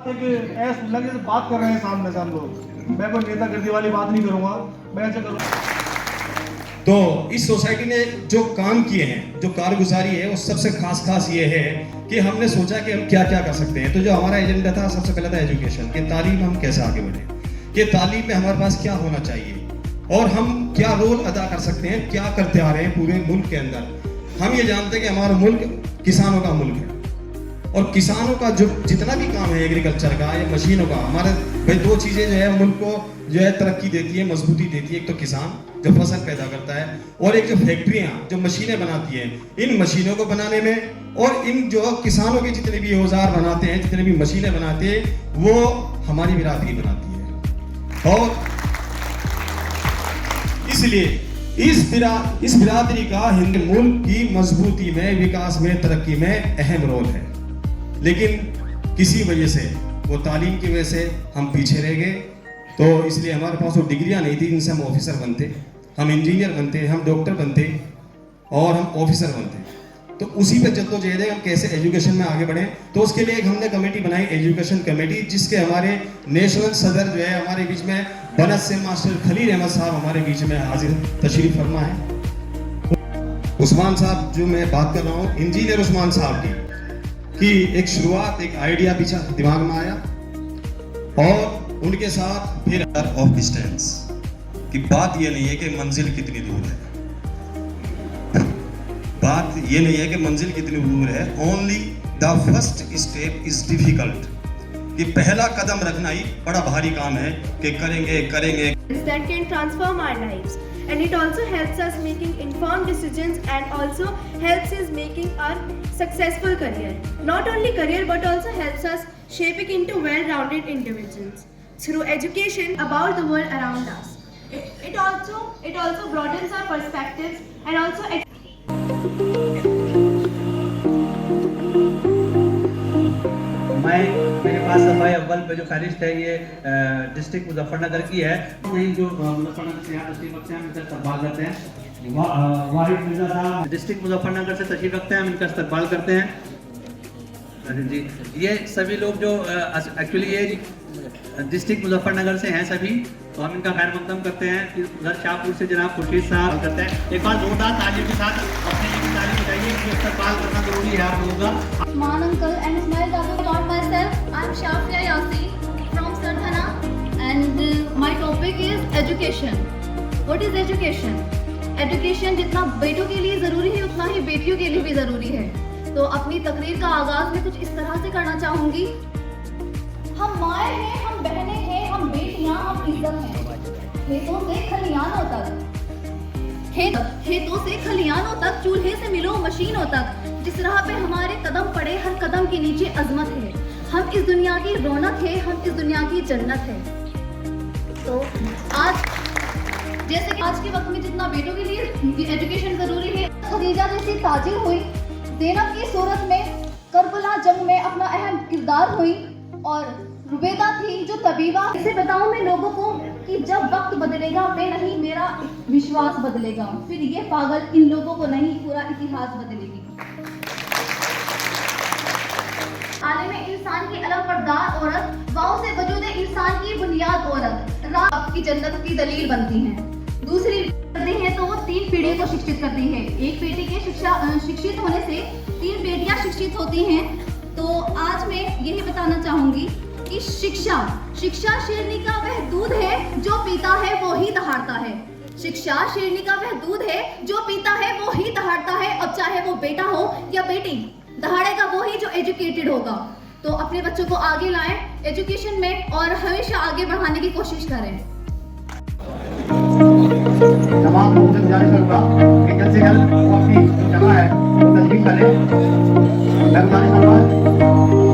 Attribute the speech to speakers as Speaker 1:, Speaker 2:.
Speaker 1: एक ऐसे लगे से बात कर रहे हैं सामने से हम लोग। मैं कोई नेतागिरी वाली बात नहीं करूंगा, मैं ऐसे करूँगा।
Speaker 2: तो इस सोसाइटी ने जो काम किए हैं, जो कारगुजारी है, वो सबसे खास ये है कि हमने सोचा कि हम क्या क्या कर सकते हैं। तो जो हमारा एजेंडा था, सबसे पहला था एजुकेशन, कि तालीम हम कैसे आगे बढ़े, कि तालीम में हमारे पास क्या होना चाहिए और हम क्या रोल अदा कर सकते हैं, क्या करते आ रहे हैं पूरे मुल्क के अंदर। हम ये जानते हैं कि हमारा मुल्क किसानों का मुल्क है और किसानों का जो जितना भी काम है एग्रीकल्चर का या मशीनों का, हमारे भाई दो चीज़ें जो है मुल्क को जो है तरक्की देती है, मजबूती देती है। एक तो किसान जो फसल पैदा करता है और एक जो फैक्ट्रियाँ जो मशीनें बनाती हैं, इन मशीनों को बनाने में और इन जो किसानों के जितने भी औजार बनाते हैं, जितने भी मशीनें बनाते हैं, वो हमारी बिरादरी बनाती है। और इसलिए इस बिरादरी का हिंद मुल्क की मजबूती में, विकास में, तरक्की में अहम रोल है। लेकिन किसी वजह से, वो तालीम की वजह से हम पीछे रह गए। तो इसलिए हमारे पास वो डिग्रियां नहीं थी जिनसे हम ऑफिसर बनते, हम इंजीनियर बनते, हम डॉक्टर बनते और हम ऑफिसर बनते। तो उसी पे जद्दोजहद है हम कैसे एजुकेशन में आगे बढ़ें। तो उसके लिए एक हमने कमेटी बनाई, एजुकेशन कमेटी, जिसके हमारे नेशनल सदर जो है हमारे बीच में बनत से मास्टर खलील अहमद साहब हमारे बीच में हाजिर तशरीफ फरमा है। उस्मान साहब जो मैं बात कर रहा हूँ, इंजीनियर उस्मान साहब की एक शुरुआत, एक आइडिया पीछा दिमाग में आया और उनके साथ फिर ऑफ डिस्टेंस की बात ये नहीं है कि मंजिल कितनी दूर है, बात ये नहीं है कि मंजिल कितनी दूर है, only the first step is difficult, कि पहला कदम रखना ही बड़ा भारी काम है कि करेंगे
Speaker 3: that can transform our lives, and it also helps us making informed decisions and also helps us making our successful career. Not only career but also helps us shaping into well-rounded individuals through education about the world around us. It also broadens our perspectives and also
Speaker 4: मेरे पास सफाई अव्वल पे जो फहरिस्त है ये district Muzaffarnagar की है। नहीं जो मुजफ्फरनगर से यहाँ तशरीफ रखते हैं, इनका इस्तकबाल करते हैं। वाहिद मिर्जा साहब डिस्ट्रिक्ट मुजफ्फरनगर से तशरीफ रखते हैं, हम इनका इस्तकबाल करते हैं। जी, ये सभी लोग जो एक्चुअली ये डिस्ट्रिक्ट मुजफ्फरनगर से हैं सभी, तो हम इनका खैर मकदम करते हैं। फिर उधर शाहपुर से जनाब खुर्शीद साहब करते हैं। एक बार जोरदार तालियों के साथ अपने लिए ताली बजाइए, इनका इस्तकबाल करना जरूरी है आप लोगों का।
Speaker 5: Usman uncle and Ismail Dadu. About myself, I am Shafia Yasin from Sardhana, and my topic is education. What is education? Education जितना बेटों के लिए ज़रूरी है उतना ही बेटियों के लिए भी ज़रूरी है। तो अपनी तकरीर का आगाज़ में कुछ इस तरह से करना चाहूँगी। हम माएँ हैं, हम बहनें हैं, हम बेटियाँ, हम इज्जत हैं। खेतों से खलियानों तक, खेतों से खलियानों तक, चूल्हे से मिलो मशीनों तक, जिस राह पे हमारे कदम पड़े हर कदम के नीचे अजमत है। हम इस दुनिया की रौनक है, हम इस दुनिया की जन्नत है। तो आज जैसे कि आज के वक्त में जितना बेटों के लिए एजुकेशन जरूरी है, खदीजा जैसी ताजिर हुई, ज़ैनब की सूरत में करबला जंग में अपना अहम किरदार हुई, और रुबैदा थी जो तबीबा। इसे बताऊं मैं लोगों को कि जब वक्त बदलेगा मैं नहीं, मेरा विश्वास बदलेगा, फिर ये पागल इन लोगों को नहीं, पूरा इतिहास बदलेगी। आलिम इंसान की अलम बरदार औरत, वाओ से वजूद इंसान की बुनियाद औरत, राह की जन्नत की दलील बनती हैं। दूसरी करते हैं तो वो 3 पीढ़ियों को शिक्षित करती है। एक बेटी के शिक्षित होने से 3 बेटियां शिक्षित होती हैं। तो आज मैं यही बताना चाहूंगी कि शिक्षा शेरनी का वह दूध है जो पीता है वो ही दहाड़ता है। शिक्षा शेरनी का वह दूध है जो पीता है वो ही दहाड़ता है। अब चाहे वो बेटा हो या बेटी, दहाड़ेगा वो ही जो एजुकेटेड होगा। तो अपने बच्चों को आगे लाएं एजुकेशन में और हमेशा आगे बढ़ाने की कोशिश करें।
Speaker 4: तमाम लोगों से गुजारिश करूंगा कि जल्द से जल्द वो अपनी जो जगह है वो तस्लीम करें। मैं गुजारिश करूंगा